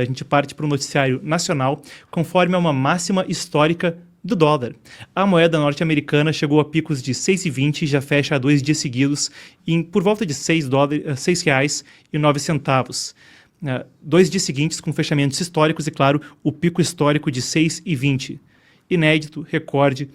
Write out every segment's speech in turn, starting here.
A gente parte para o noticiário nacional, conforme a uma máxima histórica do dólar. A moeda norte-americana chegou a picos de 6,20 e já fecha há 2 dias seguidos por volta de R$6,09. 2 dias seguintes com fechamentos históricos e, claro, o pico histórico de 6,20. Inédito, recorde,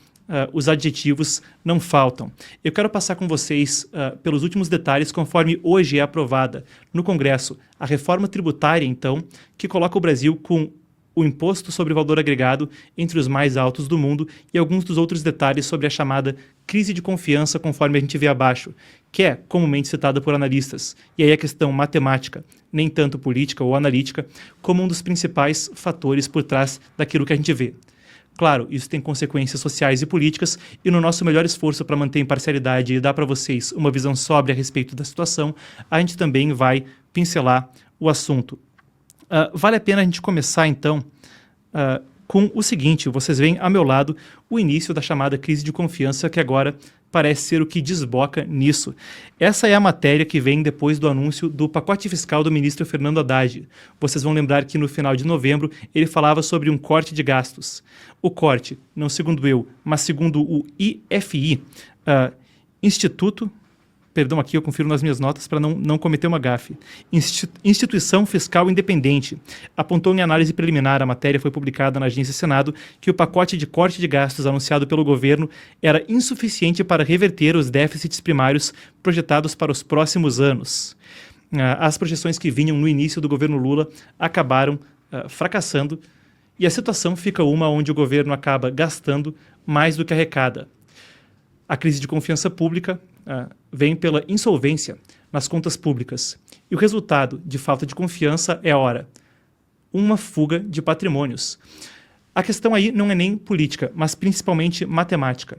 os adjetivos não faltam. Eu quero passar com vocês pelos últimos detalhes conforme hoje é aprovada no Congresso a reforma tributária, então, que coloca o Brasil com o imposto sobre valor agregado entre os mais altos do mundo e alguns dos outros detalhes sobre a chamada crise de confiança, conforme a gente vê abaixo, que é comumente citada por analistas. E aí a questão matemática, nem tanto política ou analítica, como um dos principais fatores por trás daquilo que a gente vê. Claro, isso tem consequências sociais e políticas, e no nosso melhor esforço para manter imparcialidade e dar para vocês uma visão sóbria a respeito da situação, a gente também vai pincelar o assunto. Vale a pena a gente começar, então, com o seguinte: vocês veem ao meu lado o início da chamada crise de confiança, que agora parece ser o que desboca nisso. Essa é a matéria que vem depois do anúncio do pacote fiscal do ministro Fernando Haddad. Vocês vão lembrar que no final de novembro ele falava sobre um corte de gastos. O corte, não segundo eu, mas segundo o IFI, Perdão, aqui eu confiro nas minhas notas para não cometer uma gafe. Instituição Fiscal Independente apontou em análise preliminar, a matéria foi publicada na Agência Senado, que o pacote de corte de gastos anunciado pelo governo era insuficiente para reverter os déficits primários projetados para os próximos anos. As projeções que vinham no início do governo Lula acabaram fracassando, e a situação fica uma onde o governo acaba gastando mais do que arrecada. A crise de confiança pública vem pela insolvência nas contas públicas. E o resultado de falta de confiança é, ora, uma fuga de patrimônios. A questão aí não é nem política, mas principalmente matemática.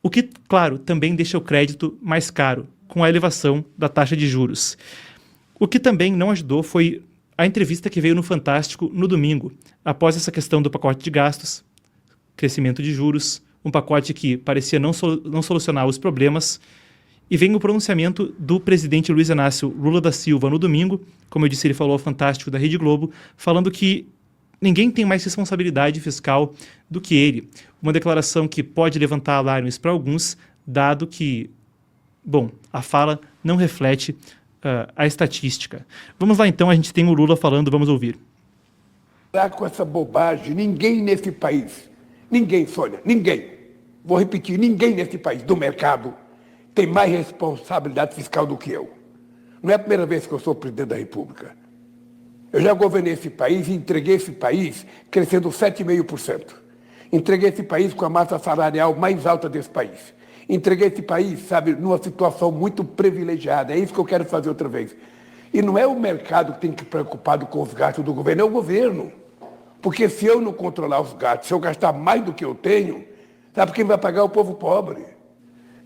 O que, claro, também deixa o crédito mais caro, com a elevação da taxa de juros. O que também não ajudou foi a entrevista que veio no Fantástico no domingo, após essa questão do pacote de gastos, crescimento de juros, um pacote que parecia não solucionar os problemas, e vem o pronunciamento do presidente Luiz Inácio Lula da Silva no domingo, como eu disse, ele falou ao Fantástico da Rede Globo, falando que ninguém tem mais responsabilidade fiscal do que ele. Uma declaração que pode levantar alarmes para alguns, dado que, a fala não reflete a estatística. Vamos lá então, a gente tem o Lula falando, vamos ouvir. Com essa bobagem, ninguém nesse país, ninguém, Sônia, ninguém, vou repetir, ninguém nesse país do mercado tem mais responsabilidade fiscal do que eu. Não é a primeira vez que eu sou presidente da República. Eu já governei esse país e entreguei esse país crescendo 7,5%. Entreguei esse país com a massa salarial mais alta desse país. Entreguei esse país, numa situação muito privilegiada. É isso que eu quero fazer outra vez. E não é o mercado que tem que ir preocupado com os gastos do governo, é o governo. Porque se eu não controlar os gastos, se eu gastar mais do que eu tenho, sabe quem vai pagar? O povo pobre.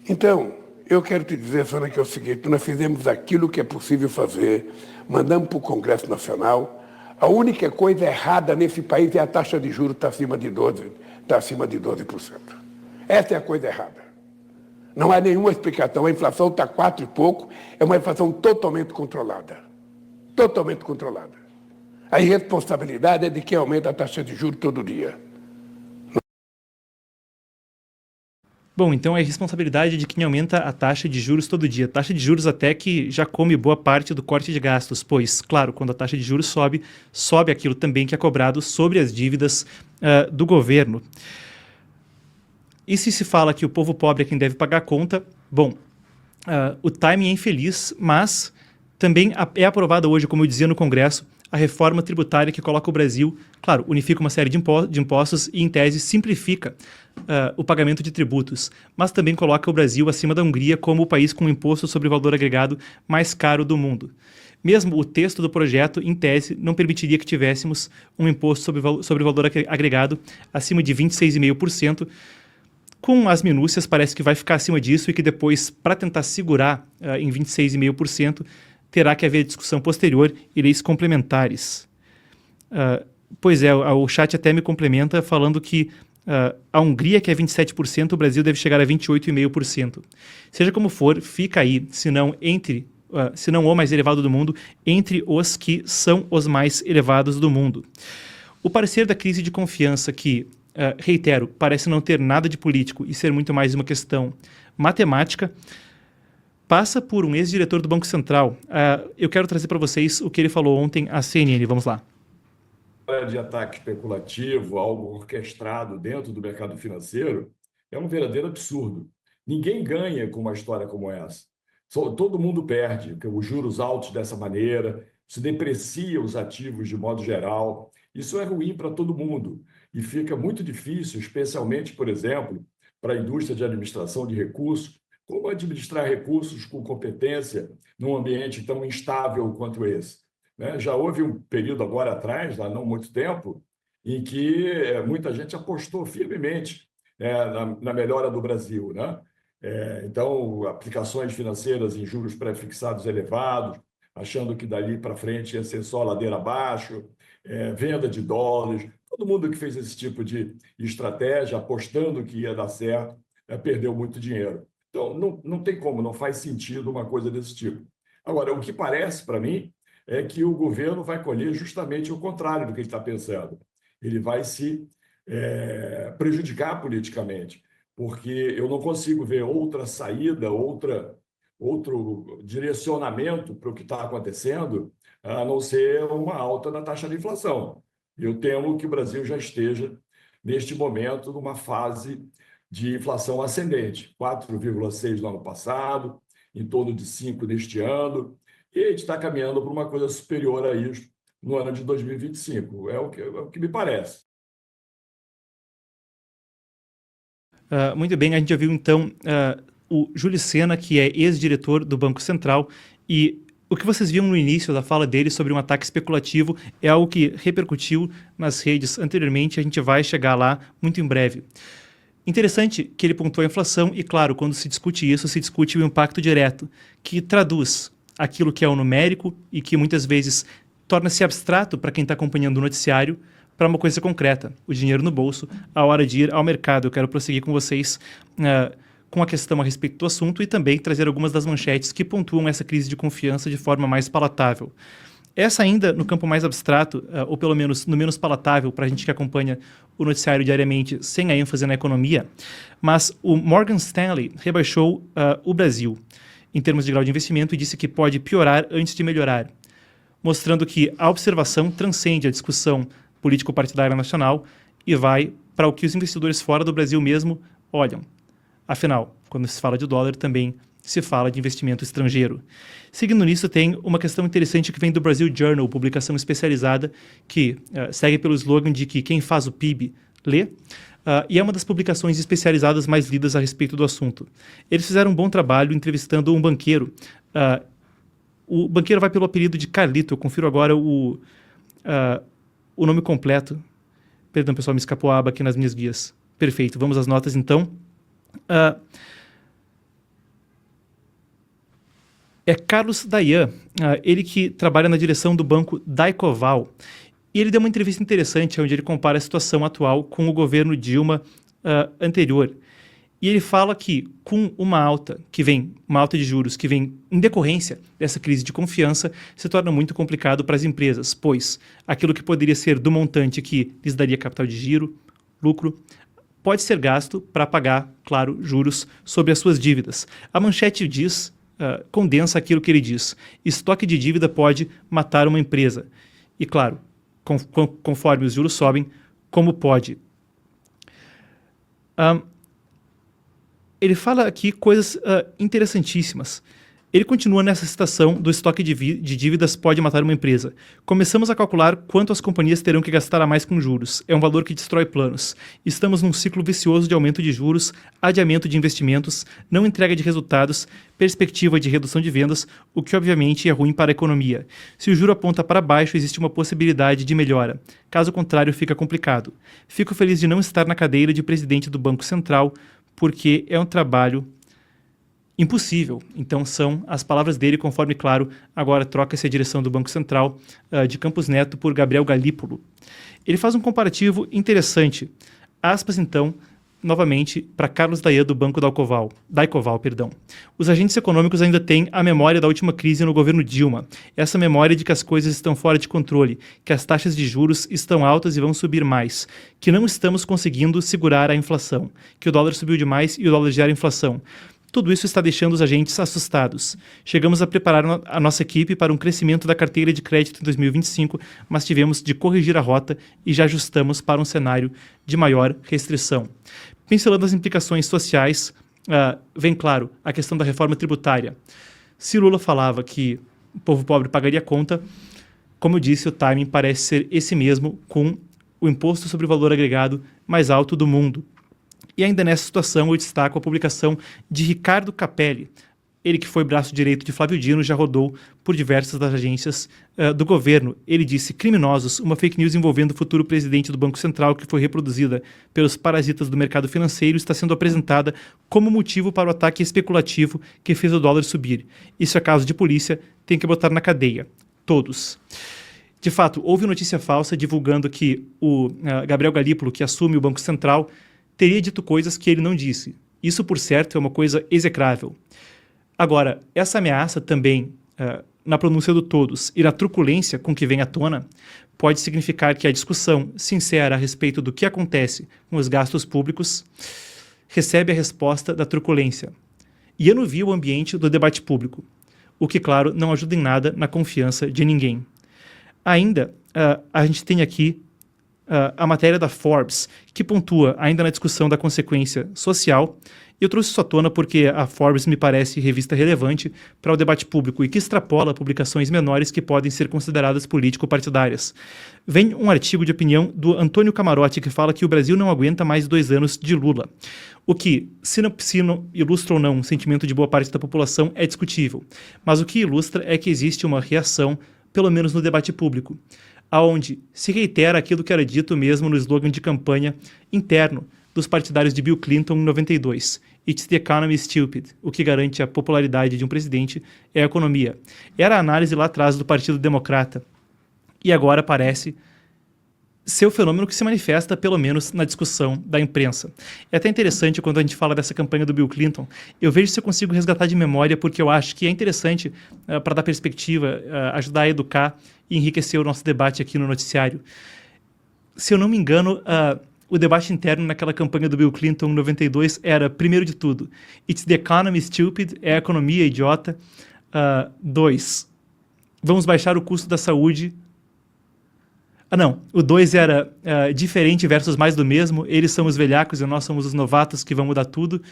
Então, eu quero te dizer, Sônia, que é o seguinte: nós fizemos aquilo que é possível fazer, mandamos para o Congresso Nacional. A única coisa errada nesse país é a taxa de juros estar acima de 12%. Essa é a coisa errada. Não há nenhuma explicação. A inflação está 4 e pouco, é uma inflação totalmente controlada. Totalmente controlada. A irresponsabilidade é de quem aumenta a taxa de juros todo dia. Bom, então é a responsabilidade de quem aumenta a taxa de juros todo dia. Taxa de juros até que já come boa parte do corte de gastos, pois, claro, quando a taxa de juros sobe, sobe aquilo também que é cobrado sobre as dívidas do governo. E se fala que o povo pobre é quem deve pagar a conta, o timing é infeliz, mas também é aprovada hoje, como eu dizia no Congresso, a reforma tributária que coloca o Brasil, claro, unifica uma série de impostos e, em tese, simplifica o pagamento de tributos, mas também coloca o Brasil acima da Hungria como o país com o imposto sobre valor agregado mais caro do mundo. Mesmo o texto do projeto, em tese, não permitiria que tivéssemos um imposto sobre valor agregado acima de 26,5%. Com as minúcias, parece que vai ficar acima disso e que depois, para tentar segurar em 26,5%, terá que haver discussão posterior e leis complementares. Pois é, o chat até me complementa falando que a Hungria, que é 27%, o Brasil deve chegar a 28,5%. Seja como for, fica aí, se não entre se não o mais elevado do mundo, entre os que são os mais elevados do mundo. O parecer da crise de confiança que, reitero, parece não ter nada de político e ser muito mais uma questão matemática, passa por um ex-diretor do Banco Central. Eu quero trazer para vocês o que ele falou ontem à CNN. Vamos lá. De ataque especulativo, algo orquestrado dentro do mercado financeiro, é um verdadeiro absurdo. Ninguém ganha com uma história como essa. Todo mundo perde, os juros altos dessa maneira, se deprecia os ativos de modo geral. Isso é ruim para todo mundo e fica muito difícil, especialmente, por exemplo, para a indústria de administração de recursos, como administrar recursos com competência num ambiente tão instável quanto esse. Já houve um período agora atrás, há não muito tempo, em que muita gente apostou firmemente na melhora do Brasil. Então, aplicações financeiras em juros pré-fixados elevados, achando que dali para frente ia ser só ladeira abaixo, venda de dólares. Todo mundo que fez esse tipo de estratégia, apostando que ia dar certo, perdeu muito dinheiro. Então, não tem como, não faz sentido uma coisa desse tipo. Agora, o que parece para mim é que o governo vai colher justamente o contrário do que ele está pensando. Ele vai se prejudicar politicamente, porque eu não consigo ver outra saída, outro direcionamento para o que está acontecendo, a não ser uma alta na taxa de inflação. Eu temo que o Brasil já esteja, neste momento, numa fase de inflação ascendente, 4,6% no ano passado, em torno de 5% neste ano, e a gente está caminhando para uma coisa superior a isso no ano de 2025. É o que me parece. Muito bem, a gente já viu então o Júlio Sena, que é ex-diretor do Banco Central, e o que vocês viram no início da fala dele sobre um ataque especulativo é algo que repercutiu nas redes anteriormente, a gente vai chegar lá muito em breve. Interessante que ele pontuou a inflação e, claro, quando se discute isso, se discute o impacto direto, que traduz aquilo que é o numérico e que muitas vezes torna-se abstrato para quem está acompanhando o noticiário para uma coisa concreta, o dinheiro no bolso, a hora de ir ao mercado. Eu quero prosseguir com vocês com a questão a respeito do assunto e também trazer algumas das manchetes que pontuam essa crise de confiança de forma mais palatável. Essa ainda no campo mais abstrato, ou pelo menos no menos palatável para a gente que acompanha o noticiário diariamente sem a ênfase na economia, mas o Morgan Stanley rebaixou o Brasil em termos de grau de investimento e disse que pode piorar antes de melhorar, mostrando que a observação transcende a discussão político-partidária nacional e vai para o que os investidores fora do Brasil mesmo olham. Afinal, quando se fala de dólar, também se fala de investimento estrangeiro. Seguindo nisso, tem uma questão interessante que vem do Brazil Journal, publicação especializada, que segue pelo slogan de que quem faz o PIB lê, e é uma das publicações especializadas mais lidas a respeito do assunto. Eles fizeram um bom trabalho entrevistando um banqueiro. O banqueiro vai pelo apelido de Carlito, eu confiro agora o nome completo. Perdão, pessoal, me escapou a aba aqui nas minhas guias. Perfeito, vamos às notas então. É Carlos Dayan, ele que trabalha na direção do banco Daicoval. E ele deu uma entrevista interessante onde ele compara a situação atual com o governo Dilma anterior. E ele fala que com uma alta de juros que vem em decorrência dessa crise de confiança, se torna muito complicado para as empresas, pois aquilo que poderia ser do montante que lhes daria capital de giro, lucro, pode ser gasto para pagar, claro, juros sobre as suas dívidas. A manchete diz, condensa aquilo que ele diz: estoque de dívida pode matar uma empresa. E claro, conforme os juros sobem, como pode? Ele fala aqui coisas interessantíssimas. Ele continua nessa citação do estoque de dívidas pode matar uma empresa. Começamos a calcular quanto as companhias terão que gastar a mais com juros. É um valor que destrói planos. Estamos num ciclo vicioso de aumento de juros, adiamento de investimentos, não entrega de resultados, perspectiva de redução de vendas, o que obviamente é ruim para a economia. Se o juro aponta para baixo, existe uma possibilidade de melhora. Caso contrário, fica complicado. Fico feliz de não estar na cadeira de presidente do Banco Central, porque é um trabalho impossível. Então são as palavras dele, conforme, claro, agora troca-se a direção do Banco Central de Campos Neto por Gabriel Galípolo. Ele faz um comparativo interessante. Aspas, então, novamente para Carlos Dayan, do Banco Daicoval. Os agentes econômicos ainda têm a memória da última crise no governo Dilma. Essa memória de que as coisas estão fora de controle, que as taxas de juros estão altas e vão subir mais, que não estamos conseguindo segurar a inflação, que o dólar subiu demais e o dólar gera inflação. Tudo isso está deixando os agentes assustados. Chegamos a preparar a nossa equipe para um crescimento da carteira de crédito em 2025, mas tivemos de corrigir a rota e já ajustamos para um cenário de maior restrição. Pincelando as implicações sociais, vem claro a questão da reforma tributária. Se Lula falava que o povo pobre pagaria a conta, como eu disse, o timing parece ser esse mesmo, com o imposto sobre o valor agregado mais alto do mundo. E ainda nessa situação eu destaco a publicação de Ricardo Capelli. Ele, que foi braço direito de Flávio Dino, já rodou por diversas das agências do governo. Ele disse: criminosos, uma fake news envolvendo o futuro presidente do Banco Central, que foi reproduzida pelos parasitas do mercado financeiro, está sendo apresentada como motivo para o ataque especulativo que fez o dólar subir. Isso é caso de polícia, tem que botar na cadeia. Todos. De fato, houve notícia falsa divulgando que o Gabriel Galípolo, que assume o Banco Central, teria dito coisas que ele não disse. Isso, por certo, é uma coisa execrável. Agora, essa ameaça também, na pronúncia do todos e na truculência com que vem à tona, pode significar que a discussão sincera a respeito do que acontece com os gastos públicos recebe a resposta da truculência e anuvia o ambiente do debate público, o que, claro, não ajuda em nada na confiança de ninguém. Ainda, a gente tem aqui a matéria da Forbes, que pontua ainda na discussão da consequência social. Eu trouxe isso à tona porque a Forbes me parece revista relevante para o debate público e que extrapola publicações menores que podem ser consideradas político-partidárias. Vem um artigo de opinião do Antônio Camarote que fala que o Brasil não aguenta mais 2 anos de Lula. O que, se não ilustra ou não um sentimento de boa parte da população, é discutível. Mas o que ilustra é que existe uma reação, pelo menos no debate público, aonde se reitera aquilo que era dito mesmo no slogan de campanha interno dos partidários de Bill Clinton em 92. It's the economy, stupid. O que garante a popularidade de um presidente é a economia. Era a análise lá atrás do Partido Democrata. E agora parece ser o fenômeno que se manifesta, pelo menos, na discussão da imprensa. É até interessante quando a gente fala dessa campanha do Bill Clinton. Eu vejo se eu consigo resgatar de memória, porque eu acho que é interessante para dar perspectiva, ajudar a educar e enriquecer o nosso debate aqui no noticiário. Se eu não me engano, o debate interno naquela campanha do Bill Clinton em 92 era, primeiro de tudo, It's the economy, stupid, é a economia idiota. 2, vamos baixar o custo da saúde. O 2 era diferente versus mais do mesmo, eles são os velhacos e nós somos os novatos que vão mudar tudo.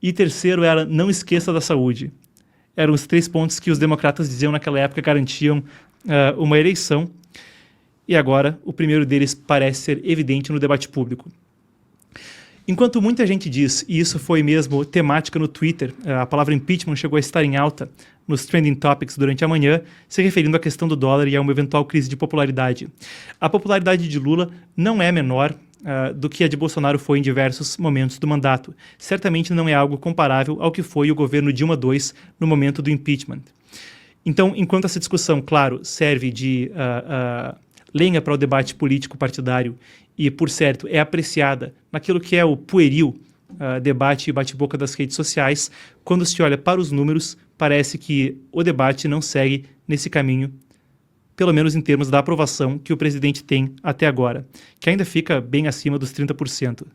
E terceiro era, não esqueça da saúde. Eram os 3 pontos que os democratas diziam naquela época garantiam uma eleição. E agora o primeiro deles parece ser evidente no debate público. Enquanto muita gente diz, e isso foi mesmo temática no Twitter, a palavra impeachment chegou a estar em alta nos trending topics durante a manhã, se referindo à questão do dólar e a uma eventual crise de popularidade. A popularidade de Lula não é menor do que a de Bolsonaro foi em diversos momentos do mandato. Certamente não é algo comparável ao que foi o governo Dilma II no momento do impeachment. Então, enquanto essa discussão, claro, serve de lenha para o debate político partidário e, por certo, é apreciada naquilo que é o pueril debate e bate-boca das redes sociais, quando se olha para os números, parece que o debate não segue nesse caminho, pelo menos em termos da aprovação que o presidente tem até agora, que ainda fica bem acima dos 30%.